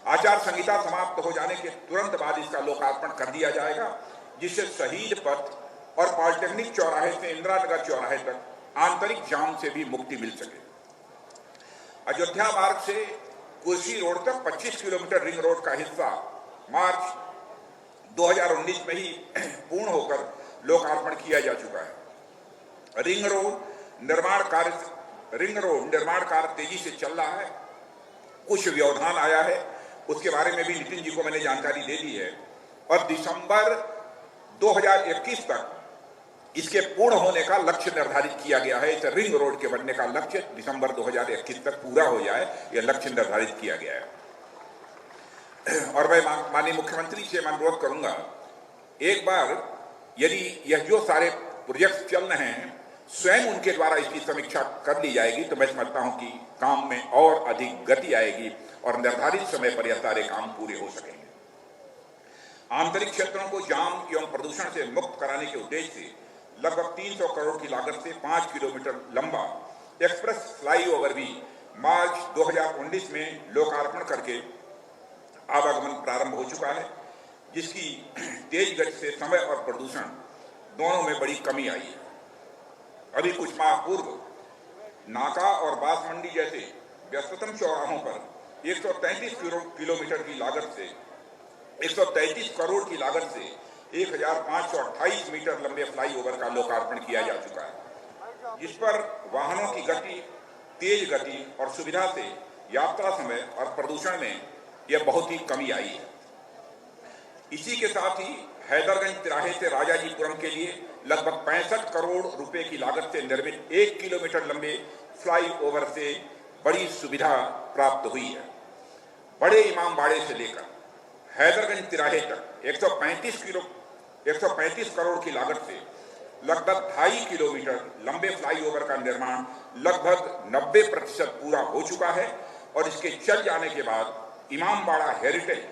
आचार संहिता समाप्त हो जाने के तुरंत बाद इसका लोकार्पण कर दिया जाएगा, जिससे शहीद पथ और पॉलिटेक्निक चौराहे से इंदिरा नगर चौराहे तक आंतरिक जाम से भी मुक्ति मिल सके। अयोध्या मार्ग से कुर्सी रोड तक 25 किलोमीटर रिंग रोड का हिस्सा मार्च 2019 में ही पूर्ण होकर लोकार्पण किया जा चुका है। रिंग रोड निर्माण कार्य तेजी से चल रहा है। कुछ व्यवधान आया है, उसके बारे में भी नितिन जी को मैंने जानकारी दे दी है और दिसंबर 2021 तक इसके पूर्ण होने का लक्ष्य निर्धारित किया गया है। इस रिंग रोड के बनने का लक्ष्य दिसंबर 2021 तक पूरा हो जाए, यह लक्ष्य निर्धारित किया गया है। और मैं माननीय मुख्यमंत्री से अनुरोध करूंगा, एक बार यदि यह जो सारे प्रोजेक्ट चल रहे हैं स्वयं उनके द्वारा इसकी समीक्षा कर ली जाएगी तो मैं समझता हूं कि काम में और अधिक गति आएगी और निर्धारित समय पर यह सारे काम पूरे हो सकेंगे। आंतरिक क्षेत्रों को जाम एवं प्रदूषण से मुक्त कराने के उद्देश्य से लगभग 300 करोड़ की लागत से 5 किलोमीटर लंबा एक्सप्रेस फ्लाईओवर भी मार्च 2019 में लोकार्पण करके आवागमन प्रारंभ हो चुका है, जिसकी तेज गति से समय और प्रदूषण दोनों में बड़ी कमी आई है। अभी कुछ माह पूर्व नाका और बास मंडी जैसे व्यस्ततम चौराहों पर 133 किलोमीटर की लागत से 133 करोड़ की लागत से 1528 मीटर लंबे फ्लाईओवर का लोकार्पण किया जा चुका है, जिस पर वाहनों की गति, तेज गति और सुविधा से यात्रा समय और प्रदूषण में यह बहुत ही कमी आई है। इसी के साथ ही हैदरगंज तिराहे से राजाजीपुरम के लिए लगभग 65 करोड़ रुपए की लागत से निर्मित 1 किलोमीटर लंबे फ्लाईओवर से बड़ी सुविधा प्राप्त हुई है। बड़े इमामबाड़े से लेकर हैदरगंज तिराहे तक 135 करोड़ की लागत से लगभग 2.5 किलोमीटर लंबे फ्लाईओवर का निर्माण लगभग 90% पूरा हो चुका है और इसके चल जाने के बाद इमामबाड़ा हेरिटेज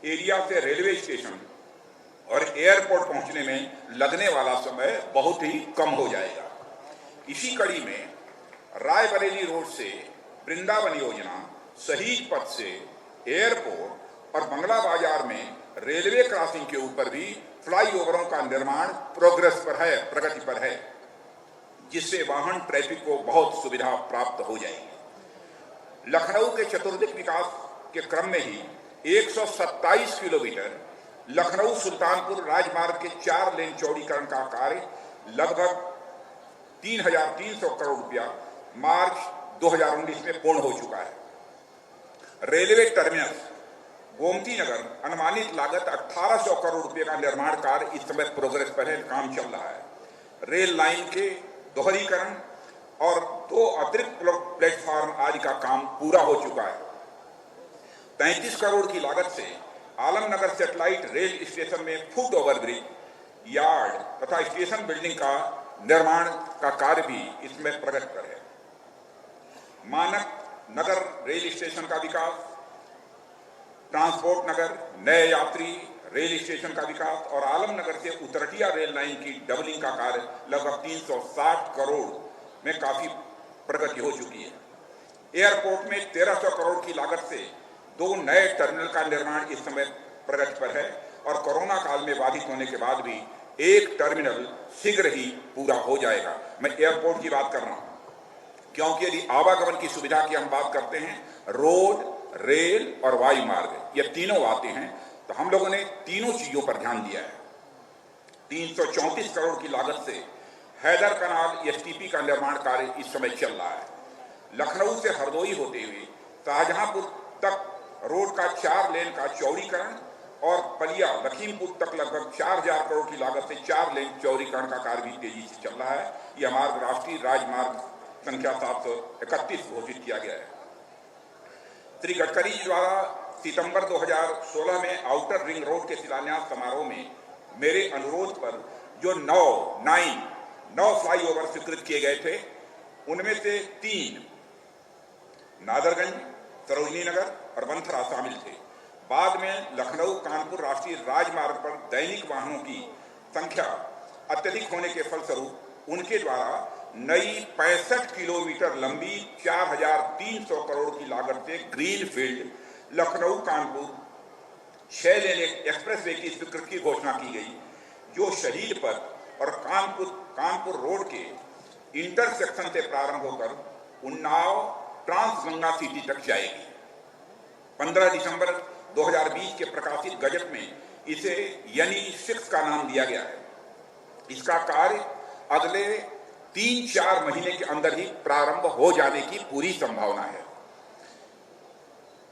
एरिया से रेलवे स्टेशन और एयरपोर्ट पहुंचने में लगने वाला समय बहुत ही कम हो जाएगा। इसी कड़ी में रायबरेली रोड से वृंदावन योजना, शहीद पथ से एयरपोर्ट और बंगला बाजार में रेलवे क्रॉसिंग के ऊपर भी फ्लाईओवरों का निर्माण प्रगति पर है, जिससे वाहन ट्रैफिक को बहुत सुविधा प्राप्त हो जाएगी। लखनऊ के चतुर्दिक विकास के क्रम में ही 127 किलोमीटर लखनऊ सुल्तानपुर राजमार्ग के 4 लेन चौड़ीकरण का कार्य लगभग 3,300 करोड़ रुपया मार्च 2019 में पूर्ण हो चुका है। रेलवे टर्मिनस गोमती नगर अनुमानित लागत 1800 करोड़ रुपए का निर्माण कार्य इस समय प्रोग्रेस पर है, काम चल रहा है। रेल लाइन के दोहरीकरण और 2 अतिरिक्त प्लेटफॉर्म आदि का काम पूरा हो चुका है। 33 करोड़ की लागत से आलमनगर सैटेलाइट रेल स्टेशन में फुट ओवर ब्रिज, यार्ड तथा स्टेशन बिल्डिंग का निर्माण का कार्य भी इसमें प्रगति पर है। मानक नगर रेल स्टेशन का विकास, ट्रांसपोर्ट नगर नए यात्री रेल स्टेशन का विकास और आलमनगर से उतरटिया रेल लाइन की डबलिंग का कार्य लगभग 360 करोड़ में काफी प्रगति हो चुकी है। एयरपोर्ट में 1300 करोड़ की लागत से 2 नए टर्मिनल का निर्माण इस समय प्रगति पर है और कोरोना काल में बाधित होने के बाद भी एक टर्मिनल शीघ्र ही पूरा हो जाएगा। मैं एयरपोर्ट की बात कर रहा हूं क्योंकि यदि आवागमन की सुविधा की हम बात करते हैं, रोड, रेल और वायु मार्ग, ये तीनों आते हैं, तो हम लोगों ने तीनों चीजों पर ध्यान दिया है। 334 करोड़ की लागत से हैदर कनाल एसटीपी का निर्माण कार्य इस समय चल रहा है। लखनऊ से हरदोई होते हुए शाहजहांपुर तक रोड का 4 लेन का चौड़ीकरण और पलिया लखीमपुर तक लगभग 4000 करोड़ की लागत से 4 लेन चौड़ीकरण का कार्य भी तेजी से चल रहा है। यह मार्ग राष्ट्रीय राजमार्ग संख्या 731 घोषित किया गया है। श्री गडकरी जी द्वारा सितंबर 2016 में आउटर रिंग रोड के शिलान्यास समारोह में मेरे अनुरोध पर जो 9 फ्लाईओवर स्वीकृत किए गए थे, उनमें से 3 नादरगंज, सरोजनी नगर और वंथरा शामिल थे। बाद में लखनऊ कानपुर राष्ट्रीय राजमार्ग पर दैनिक वाहनों की संख्या अत्यधिक होने के फलस्वरूप उनके द्वारा नई 65 किलोमीटर लंबी 4300 करोड़ की लागत से ग्रीनफील्ड लखनऊ कानपुर 6 लेन एक्सप्रेसवे की स्वीकृति की घोषणा की गई, जो शहीद पथ और कानपुर रोड के इंटरसेक्शन से प्रारंभ होकर उन्नाव ट्रांसगंगा सिटी तक जाएगी। 15 दिसंबर 2020 के प्रकाशित गजट में इसे यानी 6 का नाम दिया गया है। इसका कार्य अगले 3-4 महीने के अंदर ही प्रारंभ हो जाने की पूरी संभावना है।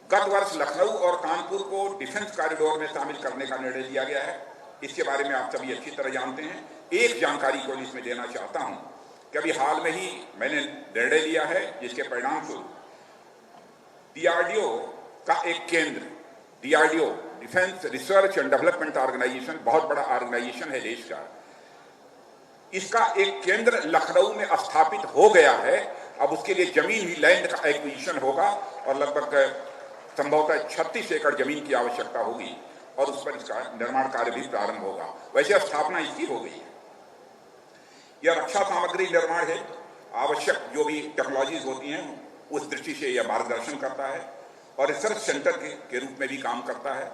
गत वर्ष लखनऊ और कानपुर को डिफेंस कॉरिडोर में शामिल करने का निर्णय लिया गया है। इसके बारे में आप सभी अच्छी तरह जानते हैं। एक जानकारी को इसमें देना चाहता हूं कि अभी हाल में ही मैंने निर्णय लिया है, जिसके परिणाम स्वरूप DRDO का एक केंद्र DRDO, defence research and development organisation, बहुत बड़ा ऑर्गेनाइजेशन है देश का, इसका एक केंद्र लखनऊ में स्थापित हो गया है। अब उसके लिए जमीन ही, लैंड का एक्विजिशन होगा और लगभग संभवतः 36 एकड़ जमीन की आवश्यकता होगी और उस पर इसका निर्माण कार्य भी प्रारंभ होगा। वैसे स्थापना इसकी हो गई है। यह रक्षा सामग्री निर्माण है, आवश्यक जो भी टेक्नोलॉजीज होती हैं उस दृष्टि से यह मार्गदर्शन करता है और रिसर्च सेंटर के रूप में भी काम करता है।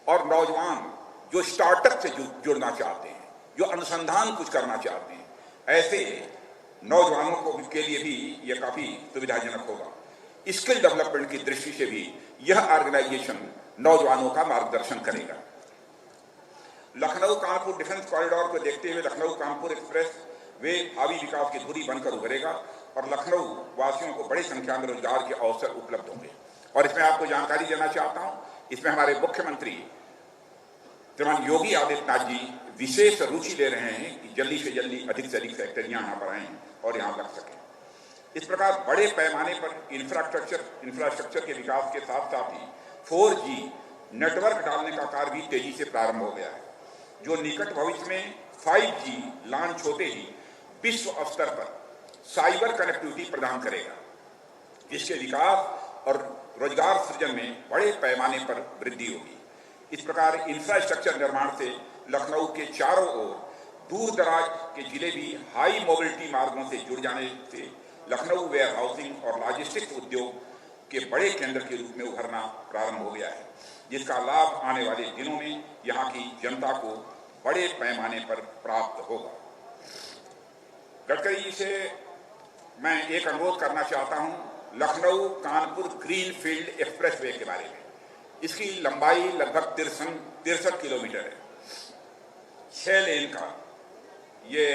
और नौजवान जो स्टार्टअप से जुड़ना चाहते हैं, जो अनुसंधान कुछ करना चाहते हैं, ऐसे नौजवानों को के लिए भी यह काफी सुविधाजनक होगा। स्किल डेवलपमेंट की दृष्टि से भी यह ऑर्गेनाइजेशन नौजवानों का मार्गदर्शन करेगा। लखनऊ कानपुर डिफेंस कॉरिडोर को देखते हुए लखनऊ कानपुर एक्सप्रेस वे भावी विकास की धुरी बनकर उभरेगा और लखनऊ वासियों को बड़ी संख्या में रोजगार के अवसर उपलब्ध होंगे। और इसमें आपको जानकारी देना चाहता हूं, इसमें हमारे मुख्यमंत्री श्रीमान योगी आदित्यनाथ जी विशेष रुचि ले रहे हैं कि जल्दी से जल्दी अधिक से अधिक फैक्ट्रियां यहाँ पर आएं और यहाँ लग सकें। इस प्रकार बड़े पैमाने पर इंफ्रास्ट्रक्चर के विकास के साथ साथ ही 4G नेटवर्क डालने का कार्य भी तेजी से प्रारंभ हो गया है, जो निकट भविष्य में 5G लॉन्च होते ही विश्व स्तर पर साइबर कनेक्टिविटी प्रदान करेगा, जिसके विकास और रोजगार सृजन में बड़े पैमाने पर वृद्धि होगी। इस प्रकार इंफ्रास्ट्रक्चर निर्माण से लखनऊ के चारों ओर दूर दराज के जिले भी हाई मोबिलिटी मार्गों से जुड़ जाने से लखनऊ वेयर हाउसिंग और लॉजिस्टिक्स उद्योग के बड़े केंद्र के रूप में उभरना प्रारंभ हो गया है, जिसका लाभ आने वाले दिनों में यहाँ की जनता को बड़े पैमाने पर प्राप्त होगा। गडकरी जी से मैं एक अनुरोध करना चाहता हूँ Lucknow Kanpur green field expressway के बारे में। इसकी लंबाई लगभग 63 किलोमीटर है, 6 लेन का ये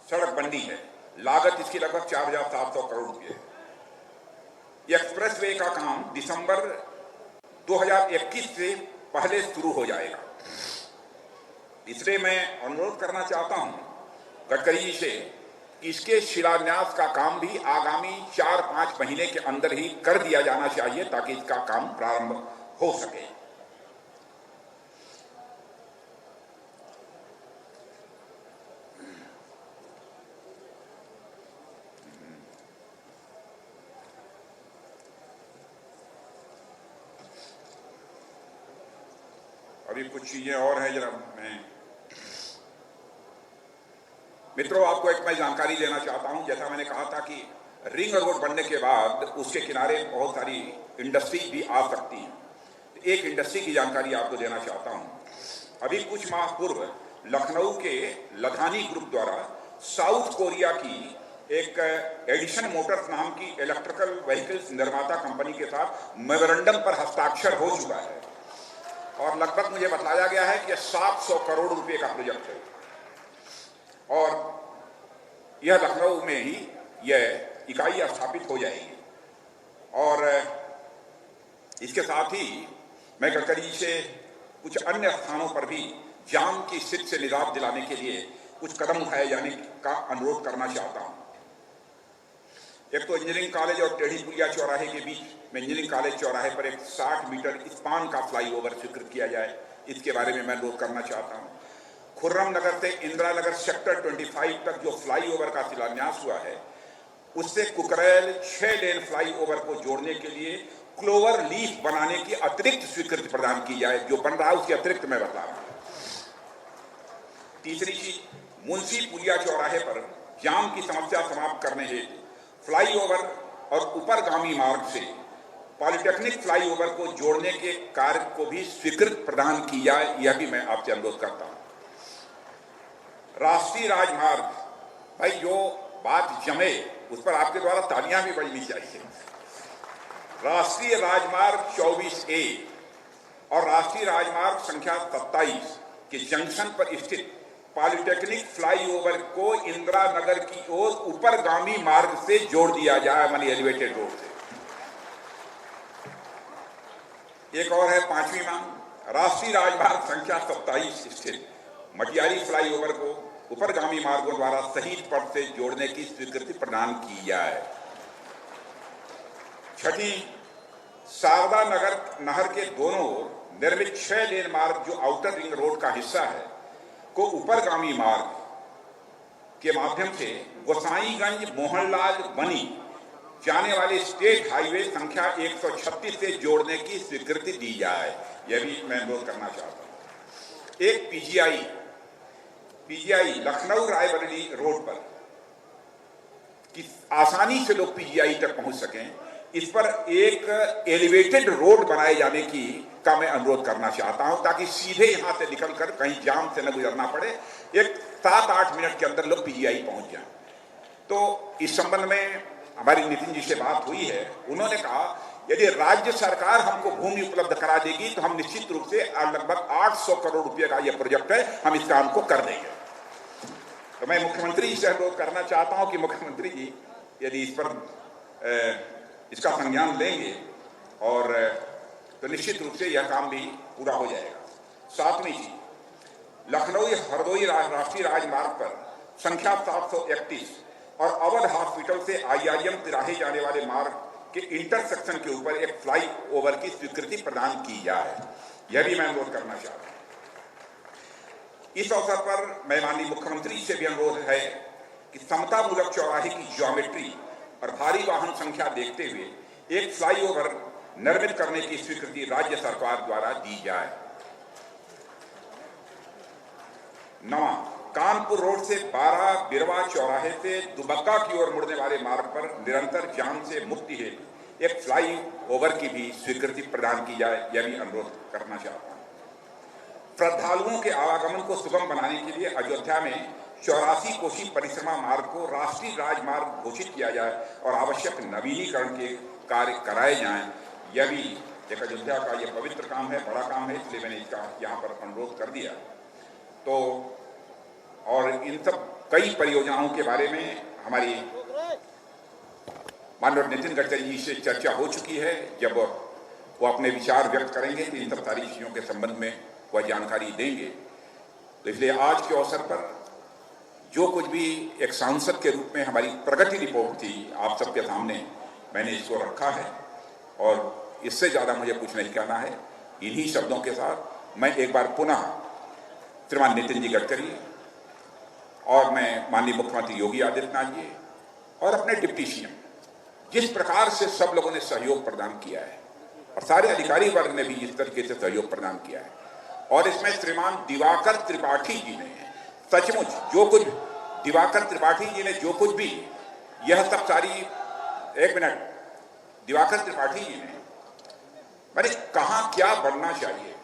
सड़क बंदी है। लागत इसकी लगभग 4,700 करोड़ रुपए है। ये एक्सप्रेसवे का काम दिसंबर 2021 से पहले शुरू हो जाएगा। इसलिए मैं अनुरोध करना चाहता हूं गडकरी जी से कि इसके शिलान्यास का काम भी आगामी 4-5 महीने के अंदर ही कर दिया जाना चाहिए ताकि इसका काम प्रारंभ हो सके। अभी कुछ चीजें और हैं, जरा मैं मित्रों आपको एक मैं जानकारी देना चाहता हूं। जैसा मैंने कहा था कि रिंग रोड बनने के बाद उसके किनारे बहुत सारी इंडस्ट्री भी आ सकती हैं। एक इंडस्ट्री की जानकारी आपको देना चाहता हूं। अभी कुछ माह पूर्व लखनऊ के लधानी ग्रुप द्वारा साउथ कोरिया की एक एडिशन मोटर्स नाम की इलेक्ट्रिकल व्हीकल्स निर्माता कंपनी के साथ मेमोरेंडम पर हस्ताक्षर हो चुका है और लगभग मुझे बताया गया है कि 700 करोड़ रुपए का प्रोजेक्ट है और यह लखनऊ में ही यह इकाई स्थापित हो जाएगी। और इसके साथ ही मैं गडकरी जी से कुछ अन्य स्थानों पर भी जाम की स्थिति से निजात दिलाने के लिए कुछ कदम उठाए जाने का अनुरोध करना चाहता हूं। एक तो इंजीनियरिंग कॉलेज और टेढ़ी पुलिया चौराहे के बीच में इंजीनियरिंग कॉलेज चौराहे पर एक 60 मीटर स्पान का फ्लाईओवर स्वीकृत किया जाए, इसके बारे में मैं अनुरोध करना चाहता हूं। खुर्रम नगर से इंदिरा नगर सेक्टर 25 तक जो फ्लाईओवर का शिलान्यास हुआ है, उससे कुकरेल 6 लेन फ्लाईओवर को जोड़ने के लिए क्लोवर लीफ बनाने की अतिरिक्त स्वीकृति प्रदान की जाए। जो बन रहा है उसके अतिरिक्त मैं बता रहा हूं। तीसरी चीज, मुंशी पुलिया चौराहे पर जाम की समस्या समाप्त करने हेतु फ्लाईओवर और ऊपरगामी मार्ग से पॉलिटेक्निक फ्लाईओवर को जोड़ने के कार्य को भी स्वीकृति प्रदान की जाए, यह भी मैं आपसे अनुरोध करता हूं। राष्ट्रीय राजमार्ग, भाई जो बात जमे उस पर आपके द्वारा तालियां भी बजनी चाहिए। राष्ट्रीय राजमार्ग 24A और राष्ट्रीय राजमार्ग संख्या 27 के जंक्शन पर स्थित पॉलिटेक्निक फ्लाईओवर को इंदिरा नगर की ओर ऊपरगामी मार्ग से जोड़ दिया जाए, मानी एलिवेटेड रोड से। एक और है 5वीं मांग, राष्ट्रीय राजमार्ग संख्या 27 स्थित मटियारी फ्लाईओवर को ऊपरगामी मार्गों द्वारा शहीद पथ से जोड़ने की स्वीकृति प्रदान की जाए। छठी, शारदा नहर के दोनों ओर निर्मित 6 लेन मार्ग जो आउटर रिंग रोड का हिस्सा है को ऊपरगामी मार्ग के माध्यम से गोसाईगंज मोहनलाल बनी जाने वाले स्टेट हाईवे संख्या 136 से जोड़ने की स्वीकृति दी जाए, यह भी मैं अनुरोध करना चाहता हूं। एक पीजीआई लखनऊ रायबरेली रोड पर कि आसानी से लोग पीजीआई तक पहुंच सकें, इस पर एक एलिवेटेड रोड बनाए जाने की का मैं अनुरोध करना चाहता हूं, ताकि सीधे यहां से निकलकर कहीं जाम से न गुजरना पड़े, एक 7-8 मिनट के अंदर लोग पीजीआई पहुंच जाएं। तो इस संबंध में हमारी नितिन जी से बात हुई है। उन्होंने कहा यदि राज्य सरकार हमको भूमि उपलब्ध करा देगी तो हम निश्चित रूप से लगभग 800 करोड़ रुपए का यह प्रोजेक्ट है, हम इस काम को कर देंगे। तो मैं मुख्यमंत्री जी से अनुरोध करना चाहता हूं कि मुख्यमंत्री जी यदि इस पर इसका संज्ञान लेंगे और तो निश्चित रूप से यह काम भी पूरा हो जाएगा। सातवीं चीज, लखनऊ हरदोई राष्ट्रीय राजमार्ग पर संख्या 731 और अवध हॉस्पिटल से IIM तिराहे जाने वाले मार्ग के इंटरसेक्शन के ऊपर एक फ्लाई ओवर की स्वीकृति प्रदान की जाए, यह भी मैं अनुरोध करना चाहता हूं। इस अवसर पर मैं माननीय मुख्यमंत्री से भी अनुरोध है कि समता मूलक चौराहे की ज्योमेट्री और भारी वाहन संख्या देखते हुए एक फ्लाईओवर निर्मित करने की स्वीकृति राज्य सरकार द्वारा दी जाए। 9, कानपुर रोड से 12 बिरवा चौराहे से दुबग्गा की ओर मुड़ने वाले मार्ग पर निरंतर जाम से मुक्ति हेतु एक फ्लाईओवर की भी स्वीकृति प्रदान की जाए, यह भी अनुरोध करना चाहता हूं। श्रद्धालुओं के आवागमन को सुगम बनाने के लिए अयोध्या में 84 कोसी परिक्रमा मार्ग को राष्ट्रीय राजमार्ग घोषित किया जाए और आवश्यक नवीनीकरण के कार्य कराए जाएं, यह भी एक अयोध्या का यह पवित्र काम है, बड़ा काम है, इसलिए मैंने इसका यहाँ पर अनुरोध कर दिया। तो और इन सब कई परियोजनाओं के बारे में हमारी माननीय नितिन गडकरी जी से चर्चा हो चुकी है। जब वो अपने विचार व्यक्त करेंगे तो इन सब सारी चीज़ों के संबंध में वह जानकारी देंगे। तो इसलिए आज के अवसर पर जो कुछ भी एक सांसद के रूप में हमारी प्रगति रिपोर्ट थी आप सबके सामने मैंने इसको रखा है और इससे ज़्यादा मुझे कुछ नहीं कहना है। इन्हीं शब्दों के साथ मैं एक बार पुनः श्रीमान नितिन जी गडकरी और मैं माननीय मुख्यमंत्री योगी आदित्यनाथ जी और अपने डिप्टी सीएम जिस प्रकार से सब लोगों ने सहयोग प्रदान किया है और सारे अधिकारी वर्ग ने भी इस तरीके से सहयोग प्रदान किया है, और इसमें श्रीमान दिवाकर त्रिपाठी जी ने सचमुच जो कुछ दिवाकर त्रिपाठी जी ने जो कुछ भी यह सब सारी दिवाकर त्रिपाठी जी ने मैंने कहाँ क्या बढ़ना चाहिए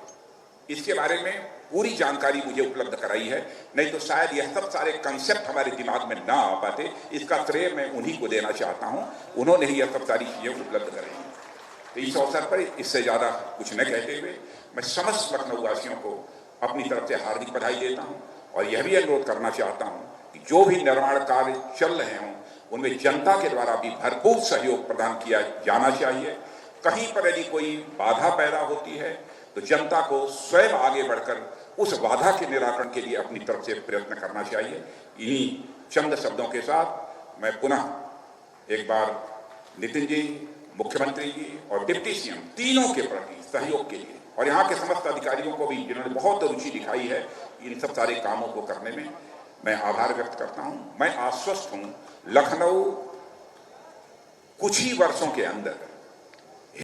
इसके बारे में पूरी जानकारी मुझे उपलब्ध कराई है, नहीं तो शायद यह सब सारे कंसेप्ट हमारे दिमाग में ना आ पाते। इसका श्रेय मैं उन्हीं को देना चाहता हूं, उन्होंने ही यह सब सारी चीजें उपलब्ध कराई हैं। तो इस अवसर पर इससे ज्यादा कुछ न कहते हुए मैं समस्त लखनऊ वासियों को अपनी तरफ से हार्दिक बधाई देता हूं और यह भी अनुरोध करना चाहता हूं कि जो भी निर्माण कार्य चल रहे हों उनमें जनता के द्वारा भी भरपूर सहयोग प्रदान किया जाना चाहिए। कहीं पर यदि कोई बाधा पैदा होती है तो जनता को स्वयं आगे बढ़कर उस बाधा के निराकरण के लिए अपनी तरफ से प्रयत्न करना चाहिए। इन्हीं चंद शब्दों के साथ मैं पुनः एक बार नितिन जी, मुख्यमंत्री जी और डिप्टी सीएम तीनों के प्रति सहयोग के लिए और यहाँ के समस्त अधिकारियों को भी जिन्होंने बहुत रुचि दिखाई है इन सब सारे कामों को करने में, मैं आभार व्यक्त करता हूँ। मैं आश्वस्त हूँ लखनऊ कुछ ही वर्षों के अंदर